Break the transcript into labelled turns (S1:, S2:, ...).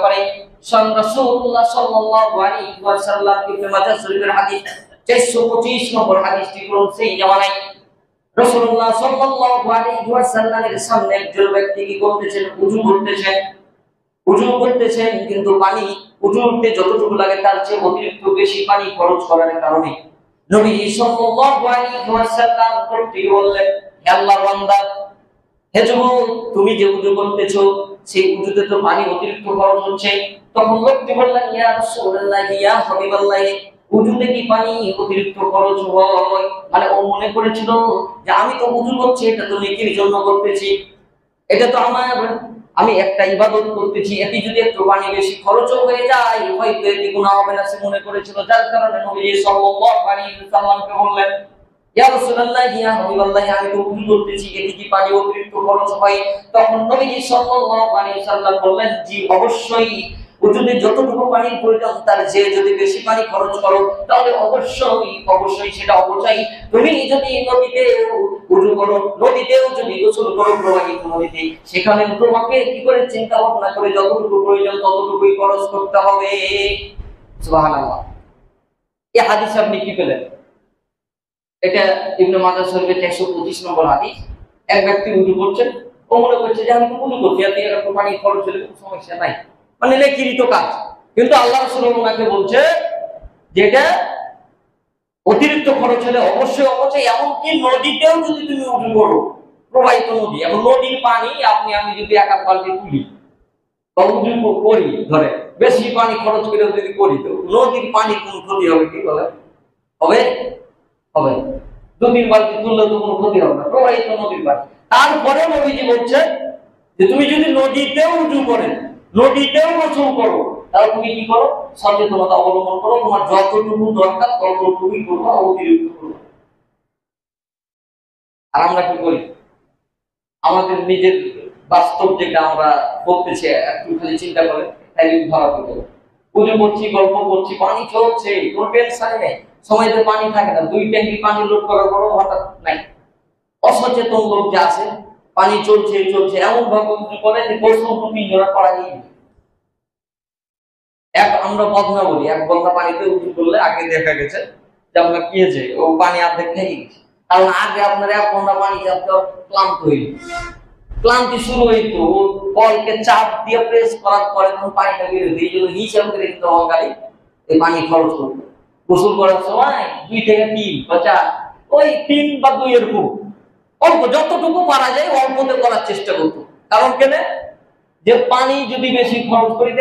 S1: করে রাসূলুল্লাহ সাল্লাল্লাহু আলাইহি ওয়াসাল্লাম ইবনে মাজাহ শরীফের হাদিস 425 নম্বর হাদিসটি কোন সেই জামানায় রাসূলুল্লাহ সাল্লাল্লাহু আলাইহি ওয়াসাল্লামের সামনে একজন ব্যক্তি কি করতেছেন উযু করতেছেন কিন্তু পানি উযুতে যতটুকু লাগে তার চেয়ে অতিরিক্ত বেশি পানি খরচ করার কারণে নবী সাল্লাল্লাহু আলাইহি ওয়াসাল্লাম করতে বললেন হে আল্লাহর বান্দা হে যুবক তুমি যে উযু করতেছো সেই উযুতে তো পানি অতিরিক্ত খরচ হচ্ছে। তখন লোকটি বললেন ইয়া রাসূলুল্লাহ ইয়া হাবিবাল্লাহ উযুতে কি পানি অতিরিক্ত খরচ হয়? মানে ও মনে করেছিল যে আমি তো উযু করছি এটা তো নেকির জন্য করতেছি, এটা তো আমি একটা ইবাদত করতেছি, এতে যদি একটু পানি বেশি খরচ হয়ে যায় হয়তো এতে গুনাহ হবে না সে মনে করেছিল। যার কারণে নবী সাল্লাল্লাহু আলাইহি ওয়াসাল্লামকে বললেন ইয়া রাসূলুল্লাহ ইয়া হাবিবাল্লাহ আমি তো উযু করতেছি এতে কি পানি অতিরিক্ত খরচ হয়? তখন নবী সাল্লাল্লাহু আলাইহি ওয়াসাল্লাম বললেন জি অবশ্যই উযুতে যতটুকু পানির প্রয়োজন তার চেয়ে যদি বেশি পানি খরচ করো তাহলে অবশ্যই সেটা অবশ্যই তুমি যদি নদীতে উযু করো নদীতেও যদি গোসল করো প্রবাহিত নদীতে সেখানে তোমাকে কি করে চিন্তা ভাবনা করে যতটুকু প্রয়োজন ততটুকুই খরচ করতে হবে। সুবহানাল্লাহ। এই হাদিস আপনি কি পেলেন? এটা ইবনে মাজাহ শরীফের 125 নম্বর হাদিস। এক ব্যক্তি উযু করছেন, ও মনে করছে যে আমি তো উযু করছি এতে এরকম পানি খরচ হলে কোনো সমস্যা নাই, মানে নেকিরই তো কাজ। কিন্তু আল্লাহ রাসূল ওনাকে বলছে যে এটা অতিরিক্ত খরচ হলে অবশ্যই এমনকি নদীতেও যদি তুমি উযু করো প্রবাহিত নদী, এখন নদীর পানি আমি যদি এক বালতি তুলি বা উযু করি ধরে বেশি পানি খরচ করে যদি করি তো নদীর পানি কোনো ক্ষতি হবে কি বলে? হবে হবে 2-3 বালতি তুললে তো কোনো ক্ষতি হবে না, প্রবাহিত নদীর পানি। তারপরে নবীজি বলছে যে তুমি যদি নদীতেও উযু করেন নদীতেও গোসল করো তাহলে তুমি কি করো সচেতনতা অবলম্বন করো, তোমার যতটুকু দরকার ততটুকুই করবা, অতিরিক্ত করবা। আর আমরা কি করি আমাদের নিজের বাস্তব যেটা আমরা করতেছি একটু খালি চিন্তা করে তাই ধরা পড়ে যাবে। উযু করছি গল্প করছি পানি চলছে কোনো টেনশন নেই, সময়তে পানি থাকে না, 2 ট্যাঙ্কি পানি লোড করার পরও হঠাৎ নাই। অসচেতন লোক যে আছে পানি চলছে এমন ভাবে উযু করে যে গোসল 2-3 জোড়া করাই আমরা বদনা বলি এক বদনা পানিতে উযু করলে আগে দেখা গেছে যে আমরা কি হয়েছে ও পানি অর্ধেক খেয়ে গেছে, কারণ আগে আপনার এক বদনা পানি যাতে ক্লান্তি শুরু হইতো বলকে চাপ দিয়ে প্রেস করার পরে তখন পানিটা বেরোতো। এই জন্য হিসাব করে কিন্তু অঙ্গালি এই পানি খরচ করতো গোসল করার সময় 2 থেকে 3 বা 4 ওই 3 বা 2 এরকম অল্প যতটুকু পারা যায় অল্পতে করার চেষ্টা করতো। কারণ কেন যে পানি যদি বেশি খরচ করি